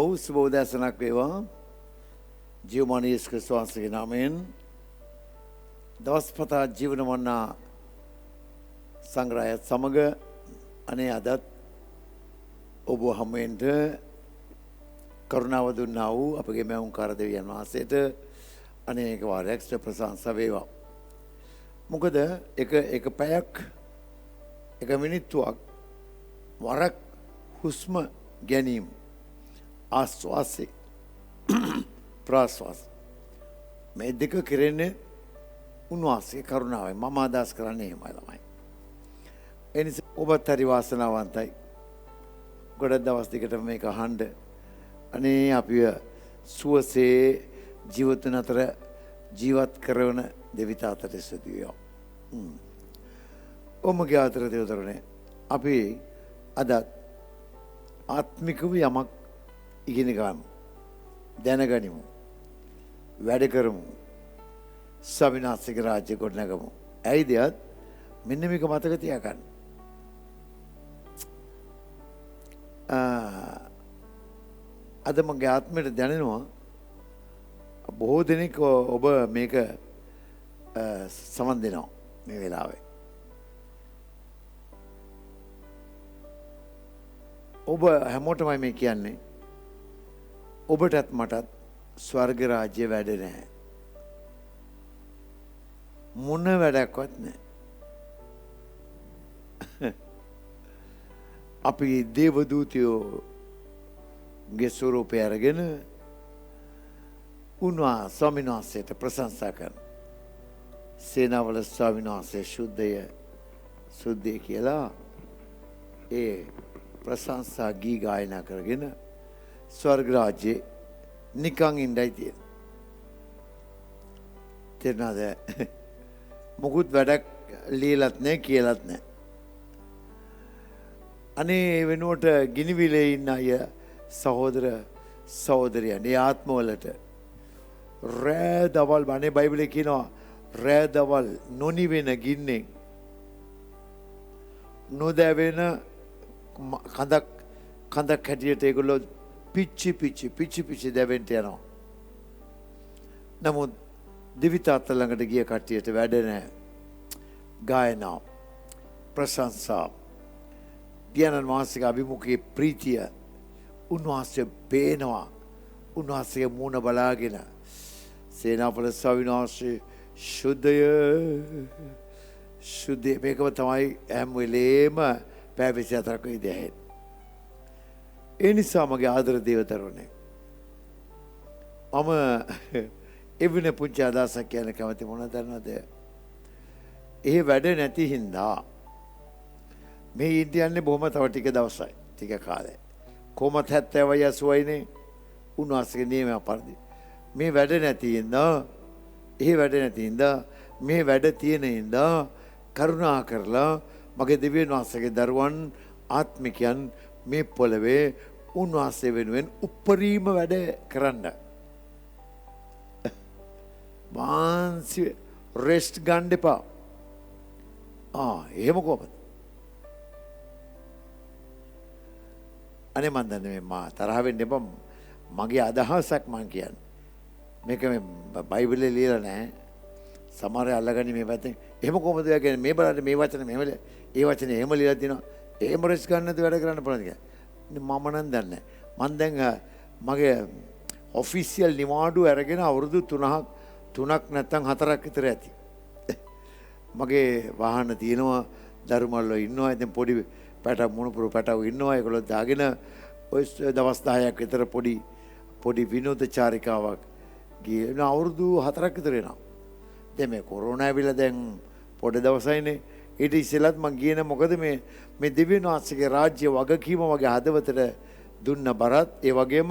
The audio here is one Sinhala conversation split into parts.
ඔව් සුබෝදෑසනක් වේවා. ජීවමානී යේසුස් ක්‍රිස්තුස් වහන්සේගේ නාමයෙන් දවස්පතා ජීවන වන්නා සංග්‍රහයත් සමග අනේ අදත් ඔබ හැමෙන්ට කරුණාව දුන්නා වූ අපගේ මෞංකාර දෙවියන් වහන්සේට අනේක වාරයක් ප්‍රශංසා වේවා. මොකද එක පැයක් එක මිනිත්තුවක් වරක් හුස්ම ගැනීම ආස්වාසේ ප්‍රාස්වාස මේ දෙක කෙරෙන්නේ උන්වහන්සේ කරුණාවයි. මම අදහස් කරන්නේ එහෙමයි ළමයි. ඒ නිසා ඔබත් හරි වාසනාවන්තයි. ගොඩක් දවස් දෙකට මේක අහන්න. අනේ අපිව සුවසේ ජීවිතන අතර ජීවත් කරන දෙවිතාතට ස්තුතියි. ඔමගේ අතර දෙවතරුනේ අපි අද ආත්මිකව යමක් ඉගෙන ගමු. දැනගනිමු. වැඩ කරමු. සවිනාසික රාජ්‍ය ගොඩනගමු. ඇයිද? මෙන්න මේක මතක තියාගන්න. අද මගේ ආත්මයට දැනෙනවා බොහෝ දෙනෙක් ඔබ මේක සමන් දෙනවා මේ වෙලාවේ. ඔබ හැමෝටමයි මේ කියන්නේ ඔබටත් මටත් ස්වර්ග රාජ්‍ය වැඩ නැහැ. මොන වැඩක්වත් නැහැ. අපි දේවදූතයෝගේ ස්වරූපය අරගෙන ස්වාමීන් වහන්සේට ප්‍රශංසා කරන සේනාවල ස්වාමීන් වහන්සේ සුද්ධය කියලා ඒ ප්‍රශංසා ගී ගායනා කරගෙන ස්වර්ග රාජ්‍යයේ නිකන් ඉඳයි තියෙන. තේරෙනවද? මොකුත් වැඩක් ලියලත් නැහැ කියලත් නැහැ. අනේ වෙනුවට ගිනිවිලේ ඉන්න අය සහෝදර සහෝදරියන් ඒ ආත්මවලට රෑ දවල් බණේ බයිබලේ කියනවා රෑ දවල් නොනිවෙන ගින්නෙන් නොදැවෙන කඳක් හැටියට ඒගොල්ලෝ පිච්චි දැවෙන්න යනවා. නමුත් දෙවිතාත්ත ළඟට ගිය කට්ටියට වැඩ නැහැ. ගායනා ප්‍රශංසා පියාණන් වහන්සේගේ අභිමුඛයේ ප්‍රීතිය උන්වහන්සේ පේනවා. උන්වහන්සේගේ මූණ බලාගෙන සේනාපති ස්වාමීන් වහන්සේ ශුද්ධය මේකම තමයි හැම වෙලේම පැය 24ක ඉඳලා. ඒ නිසා මගේ ආදර දේවදරුවනේ මම එවන පුංචි අදහසක් කියන කැමති මොනවද දන්නවද? ඒ වැඩ නැති හින්දා මේ ඉන්දියන්නේ බොහොම තව ටික දවසයි ටික කාලේ කොහොමත් 70 80යිනේ උන්වහන්සේගේ නියමය පරිදි මේ වැඩ නැති හින්දා මේ වැඩ තියෙන හින්දා කරුණා කරලා මගේ දෙවියන් වහන්සේගේ දරුවන් ආත්මිකයන් මේ පොළවේ උන්වහන්සේ වෙනුවෙන් උපරිම වැඩ කරන්න. මාන්සි රෙස්ට් ගන්න එපා. එහෙම කොහොමද? අනේ මන් දන්නේ මා තරහ වෙන්න එපා. මගේ අදහසක් මං කියන්නේ. මේක මේ බයිබලේ ලියලා නැහැ. සමහර අය අල්ලගන්නේ මේ පැත්තෙන්. එහෙම කොහොමද කියන්නේ මේ බලන්න මේ වචන මෙහෙම ඒ වචනේ එහෙම ලියලා තිනවා. එහෙම රෙස් ගන්නද වැඩ කරන්න පුළුවන් කියලා. මම නම් දන්නේ. මම දැන් මගේ ඔෆිෂියල් නිවාඩු අරගෙන අවුරුදු 3ක් නැත්නම් 4ක් විතර ඇති. මගේ වාහන තියෙනවා, දරුමල්ලෝ ඉන්නවා, ඉතින් පොඩි පැටව මුණුපුරු පැටව ඉන්නවා. ඒගොල්ලෝ දාගෙන ඔය දවස් 10ක් විතර පොඩි විනෝද චාරිකාවක් ගිහින් අවුරුදු 4ක් විතර එනවා. දැන් මේ කොරෝනා ඇවිල්ලා දැන් පොඩි දවසයිනේ. ඊට ඉස්සෙල්ලත් මං ගියේ මොකද මේ දිව්‍යන් වහන්සේගේ රාජ්‍ය වගකීම වගේ හදවතට දුන්න බරත් ඒ වගේම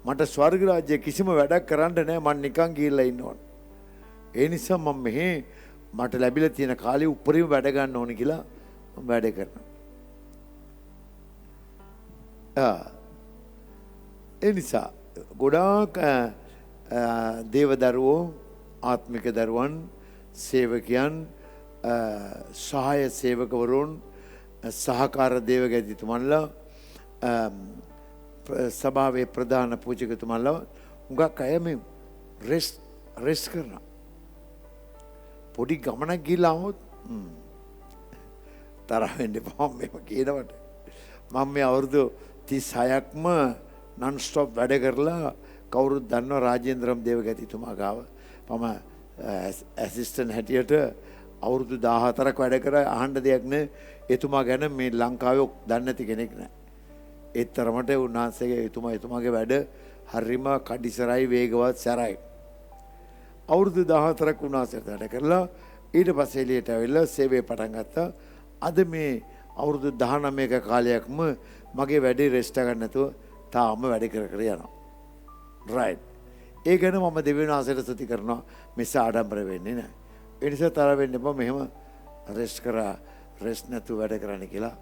මට ස්වර්ග රාජ්‍ය කිසිම වැඩක් කරන්න නැහැ. මං නිකන් ගිහිල්ලා ඉන්නවා. ඒ නිසා මම මෙහි මට ලැබිලා තියෙන කාලේ උපරිම වැඩ ගන්න ඕනේ කියලා මම වැඩ කරනවා. ඒ නිසා ගොඩාක් දේවදරුවෝ ආත්මික දරුවන් සේවකයන් සහාය සේවකවරුන් සහකාර දේවගැතිතුමන්ලා සභාවේ ප්‍රධාන පූජකතුමාලා හුඟක් අය මේ රෙස් කරනවා. පොඩි ගමනක් ගිහලා આવොත් තරහ වෙන්න එපා මේව කියනවට. මම මේ අවුරුදු 36ක්ම non stop වැඩ කරලා කවුරුත් දන්නවා රාජේන්ද්‍රම් දේවගතිතුමා ගාව. මම ඇසිස්ටන්ට් හැටියට අවුරුදු 14ක් වැඩ කරා. අහන්න දෙයක් නෑ. එතුමා ගැන මේ ලංකාවේ දන්නේ නැති කෙනෙක් නෑ. ඒ තරමට උන්වහන්සේගේ එතුමාගේ වැඩ හරිම කඩිසරයි වේගවත් සැරයි. අවුරුදු 14ක් උන්වහන්සේ වැඩ කරලා ඊට පස්සේ එළියට ඇවිල්ලා සේවය පටන් ගත්තා. අද මේ අවුරුදු 19ක කාලයක්ම මගේ වැඩේ රෙස්ට් ගන්න නැතුව තාම වැඩ කර යනවා. රයිට්. ඒ ගැන මම දෙවියන් වහන්සේට ස්තුති කරනවා. මිස ආඩම්බර වෙන්නේ නැහැ. ඒ නිසා තරහ වෙන්න එපා. මෙහෙම රෙස්ට් නැතුව වැඩ කරන්න කියලා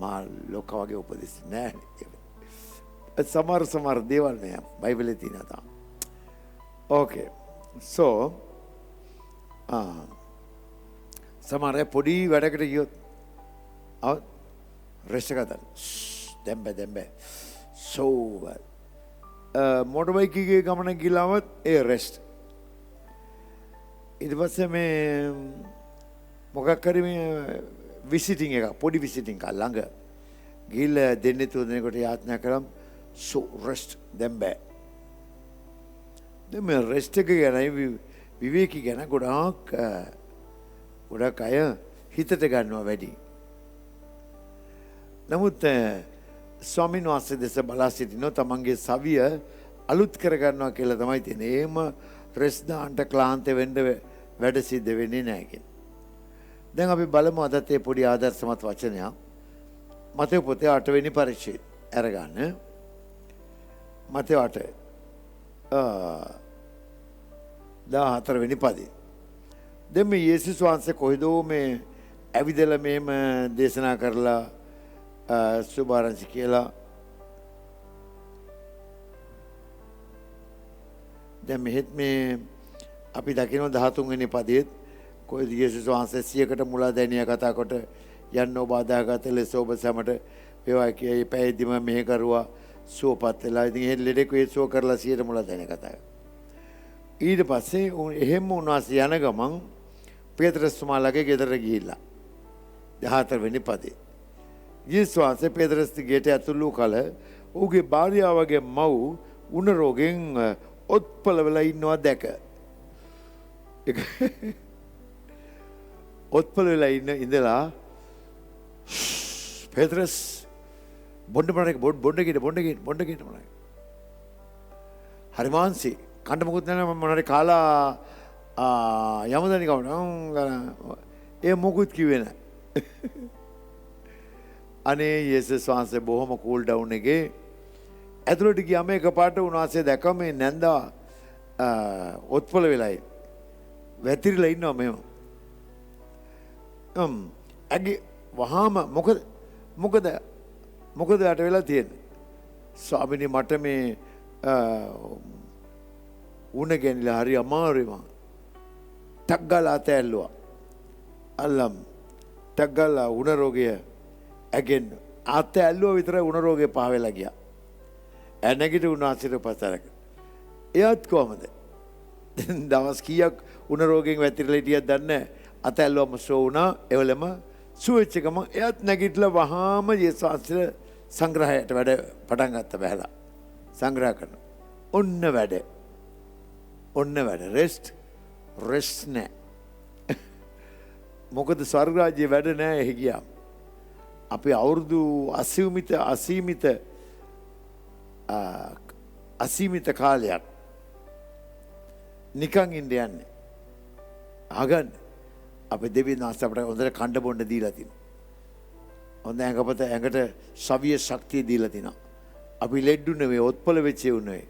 මා ලෝක වගේ උපදෙස් නෑ. සමහර දේවල් මේ බයිබලේ තියෙනවා. ඕකේ. So සමහර පොඩි වැඩකට ගියොත් රෙස්ට් එකක් ගන්න. දැම්බ. So මොටර් බයික් එකේ ගමන ගිහලාවත් ඒ රෙස්ට්. ඊට පස්සේ මේ මොකක් හරි මේ විසිටින් එක පොඩි විසිටින් එකක් ළඟ ගිහිල්ලා දෙන්නේ තුන් දෙනෙකුට යාඥා කරම් so rest දැන් බෑ. දැන් මේ රෙස්ට් එක ගැන විවේකී ගැන ගොඩාක් අය හිතට ගන්නවා වැඩි. නමුත් ස්වාමීන් වහන්සේ දෙස බලා සිටිනෝ තමන්ගේ සවිය අලුත් කරගන්නවා කියලා තමයි තියෙන්නේ. එහෙම රෙස්ට් දාන්න ක්ලාන්ත වෙන්න වැඩ සිද්ධ වෙන්නේ නැහැ කියන. දැන් අපි බලමු අදත් මේ පොඩි ආදර්ශමත් වචනයක්. මතේ පොතේ 8 වෙනි පරිච්ඡේදය අරගන්න. මතේ 8 14 වෙනි පදේ. දැන් මේ යේසුස් වහන්සේ කොහෙදෝ මේ ඇවිදලා මෙහෙම දේශනා කරලා සුභාරංචි කියලා. දැන් මෙහෙත් මේ අපි දකිනවා 13 වෙනි පදයේත් කොහෙද යේසුස් වහන්සේ 100කට මුලා දැනියා කතා කොට යන්න ඔබ අදාගත ලෙස ඔබ සැමට වේවා කියයි පැයදිම මෙහෙ කරුවා සුවපත් වෙලා. ඉතින් එහෙන් ලෙඩෙක් වේසුව කරලා 100ට මුලා දැනිය කතා. ඊට පස්සේ එහෙම උන්වහන්සේ යන ගමන් පේත්‍රස් තුමාලගේ ගෙදර ගිහිල්ලා 14 වෙනි පදේ යේසුස් වහන්සේ පේත්‍රස් ගෙට ඇතුළු කල ඌගේ භාර්යාවගේ මව් උණ රෝගෙන් ඔත්පල වෙලා ඉන්නවා දැක. ඔත්පල වෙලා ඉඳලා පේත්‍රස් බොණ්ඩ මොනයි හරි මාන්සි කණ්ඩ මොකුත් නැහැ මොනරි කාලා යමුදනි කවුන ඒ මොකුත් කිව්වේ නැහැ. අනේ යේසුස් වහන්සේ බොහොම කූල් ඩවුන් එකේ ඇතුළට ගියාම එකපාරට උන්වහන්සේ දැක්කම මේ නැන්දා ඔත්පල වෙලයි වැතිරිලා ඉන්නවා මෙහෙම. ඇගේ වහාම මොකද යට වෙලා තියෙන්නේ? ස්වාමිනේ මට මේ උණ ගැනිලා හරි අමාරුයි මං. ටක් ගාලා අතෑල්ලුවා. අල්ලම් ටක් ගාලා උණ රෝගය ඇගෙන් අතෑල්ලුවා විතරයි උණ රෝගේ පහ වෙලා ගියා. නැගිට උන්වහන්සේට පස්සරක. එයාත් කොහමද? දවස් කීයක් උණ රෝගෙන් වැතිරලා හිටියද දන්නේ නැහැ. අතෑල්ලුවම සෝ වුණා. එවලම සුවෙච්ච ගම එයාත් නැගිටලා වහාම යේසුස් වහන්සේ සංග්‍රහයට වැඩ පටන් ගත්ත බහැලා. සංග්‍රහ කරන. ඔන්න වැඩ. රෙස්ට් නෑ. මොකද ස්වර්ග රාජ්‍යයේ වැඩ නෑ එහි ගියාම. අපි අවුරුදු අසීමිත කාලයක් නිකන් ඉන්න යන්නේ. අහගන්න. අපි දෙවියන් වහන්සේ අපට හොඳට කණ්ඩ බොන්න දීලා තිනවා. හොඳ ඇඟට ශවිය ශක්තිය දීලා තිනවා. අපි ලෙඩු නෙවෙයි ඔත්පල වෙච්ච උනේ.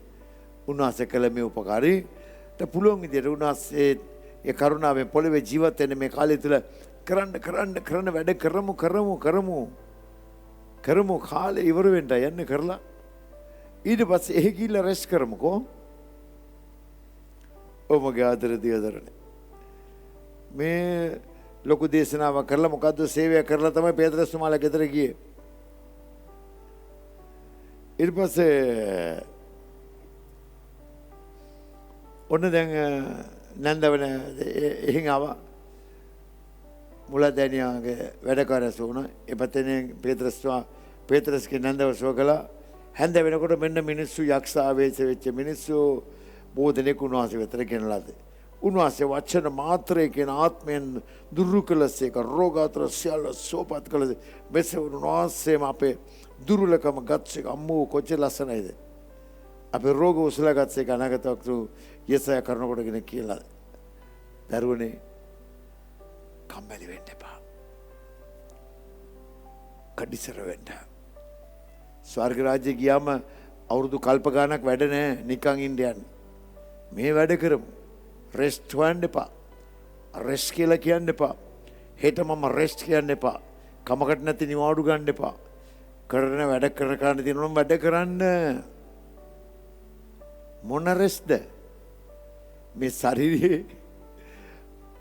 උන්වහන්සේ කළ මේ උපකාරීට පුළුවන් විදිහට උන්වහන්සේ ඒ කරුණාවෙන් පොළවේ ජීවත් වෙන මේ කාලය තුල කරන්න වැඩ කරමු කාලේ ඉවර වෙන්න යන්නේ කරලා ඊට පස්සේ එහෙ ගිහිල්ලා රෙස්ට් කරමුකෝ. ඔබගේ ආදර දියදරනේ මේ ලොකු දේශනාවක් කරලා මොකද්ද සේවය කරලා තමයි පේත්‍රස් තුමාලා ගෙදර ගියේ. ඊට පස්සේ ඔන්න දැන් නැන්දවන එහෙන් ආවා මුලදැනියාගේ වැඩකාරයස වුණා. ඒ පැත්තෙන් පේත්‍රස්ගේ නැන්දව සුව කළා. හැන්ද වෙනකොට මෙන්න මිනිස්සු යක්ෂ ආවේශ වෙච්ච මිනිස්සු බොහෝ දෙනෙක් උන්වහන්සේ වෙතට ගෙනලාද. උන්වහන්සේ වචන මාත්‍රයකින් ආත්මයෙන් දුරු කළසේක රෝගාතුර සියල්ල සෝපත් කළද. මෙසේ උන්වහන්සේම අපේ දුර්වලකම ගත්සේක අම්මෝ කොච්චර ලස්සනයිද. අපේ රෝග උසලා ගත්සේක අනාගතයක් යසය කරනකොටගෙන කියලා. දරුවනේ කම්මැලි වෙන්න එපා. කඩිසර වෙන්න. ස්වර්ග රාජ්‍ය ගියාම අවුරුදු කල්ප ගානක් වැඩ නැහැ නිකන් ඉන්දියන්. මේ වැඩ කරමු. රෙස්ට් හොයන්න එපා. රෙස්ට් කියලා කියන්න එපා. හෙට මම රෙස්ට් කියන්න එපා. කමකට නැති නිවාඩු ගන්න එපා. කරන වැඩ කරන්න තියෙනවා නම් වැඩ කරන්න. මොන රෙස්ට්ද? මේ ශරීරයේ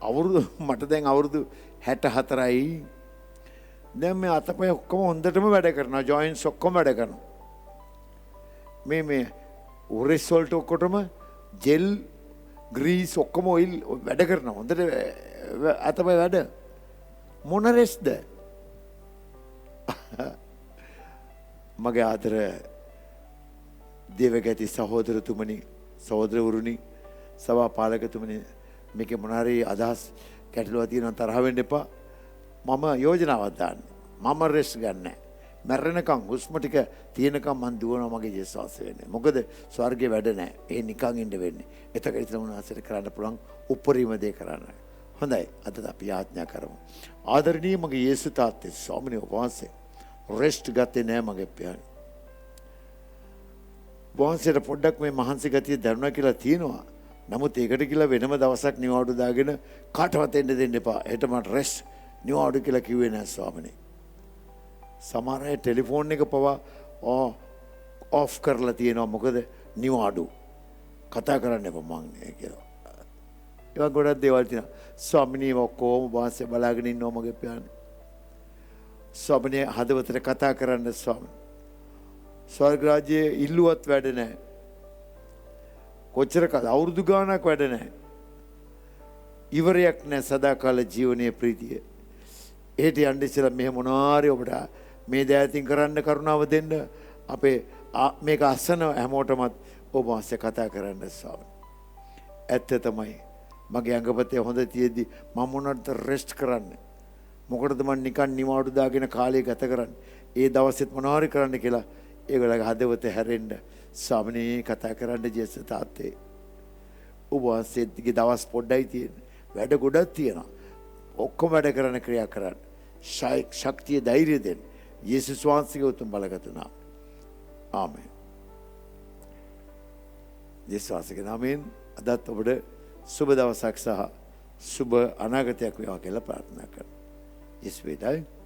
අවුරුදු මට දැන් අවුරුදු 64යි. දැන් මේ අතපය ඔක්කොම හොඳටම වැඩ කරනවා. ජොයින්ට්ස් ඔක්කොම වැඩ කරනවා. මේ උරස් වලට ඔක්කොටම ජෙල් ග්‍රීස් ඔක්කොම ඔයිල් වැඩ කරනවා. හොඳට අතපය වැඩ. මොන රෙස්ට්ද? මගේ ආදර දේවගති සහෝදරතුමනි, සහෝදරවරුනි, සභා පාලකතුමනි, මේකේ මොනාරි අදහස් ගැටලුවක් තියෙනවා තරහ වෙන්න එපා. මම යෝජනාවක් දාන්නේ. මම රෙස්ට් ගන්නෑ. මැරෙනකම් හුස්ම ටික තියෙනකම් මං දුවනවා මගේ විශ්වාසය වෙන්නේ. මොකද ස්වර්ගේ වැඩ නැහැ. ඒ නිකන් ඉන්න වෙන්නේ. එතකොට ඉතින් උන්වහන්සේට කරන්න පුළුවන් උපරිම දේ කරන්න. හොඳයි. අද අපි යාඥා කරමු. ආදරණීය මගේ යේසුස් තාත්තේ ස්වාමීන් වහන්සේ රෙස්ට් ගත්තේ නැහැ මගේ පියාණන්. වහන්සේට පොඩ්ඩක් මේ මහන්සි ගතිය දැනුණා කියලා තියෙනවා. නමුත් ඒකට කියලා වෙනම දවසක් නිවාඩු දාගෙන කාටවත් එන්න දෙන්න එපා. හෙට මට රෙස්ට් නිවාඩු කියලා කිව්වේ නැහැ ස්වාමීනි. සමහර අය ටෙලිෆෝන් එක පවා ඔෆ් කරලා තියෙනවා. මොකද නිවාඩු කතා කරන්න එපා මං කියලා. ඒවා ගොඩක් දේවල් තියෙනවා. ස්වාමීනි ඔක්කොම වාසේ බලාගෙන ඉන්නවා මගේ පියාණන්. ස්වාමීනි හදවතට කතා කරන්න ස්වාමීනි. ස්වර්ග රාජ්‍යයේ ඉල්ලුවත් වැඩ නැහැ. කොච්චර අවුරුදු ගානක් වැඩ නැහැ. ඉවරයක් නැහැ සදාකාල ජීවනයේ ප්‍රීතිය. ඒට යන්න ඉස්සෙල්ලා මෙහෙම මොනාරි ඔබට මේ දෑතින් කරන්න කරුණාව දෙන්න. අපේ මේක අසන හැමෝටමත් ඔබ වාසේ කතා කරන්න ස්වාමීනි. ඇත්ත තමයි මගේ අංගපතේ හොඳ තියෙද්දි මම මොනවද රෙස්ට් කරන්න? මොකටද මම නිකන් නිවාඩු දාගෙන කාලය ගත කරන්නේ? ඒ දවසෙත් මොනවාරි කරන්න කියලා ඒගොල්ලගේ හදවත හැරෙන්න ස්වාමීනි කතා කරන්න ජේසුස් තාත්තේ. ඔබ වාසේගේ දවස් පොඩ්ඩයි තියෙන්නේ. වැඩ ගොඩක් තියෙනවා. ඔක්කොම වැඩ කරන ක්‍රියා කරන්න. ශක්තිය ධෛර්යය දෙන්න. යේසුස් වහන්සේගේ උතුම් බලගත් නාමයෙන්. ආමෙන්. යේසුස් වහන්සේගේ නාමයෙන් අදත් ඔබට සුබ දවසක් සහ සුබ අනාගතයක් වේවා කියලා ප්‍රාර්ථනා කරනවා. යේසුස් වේදයි.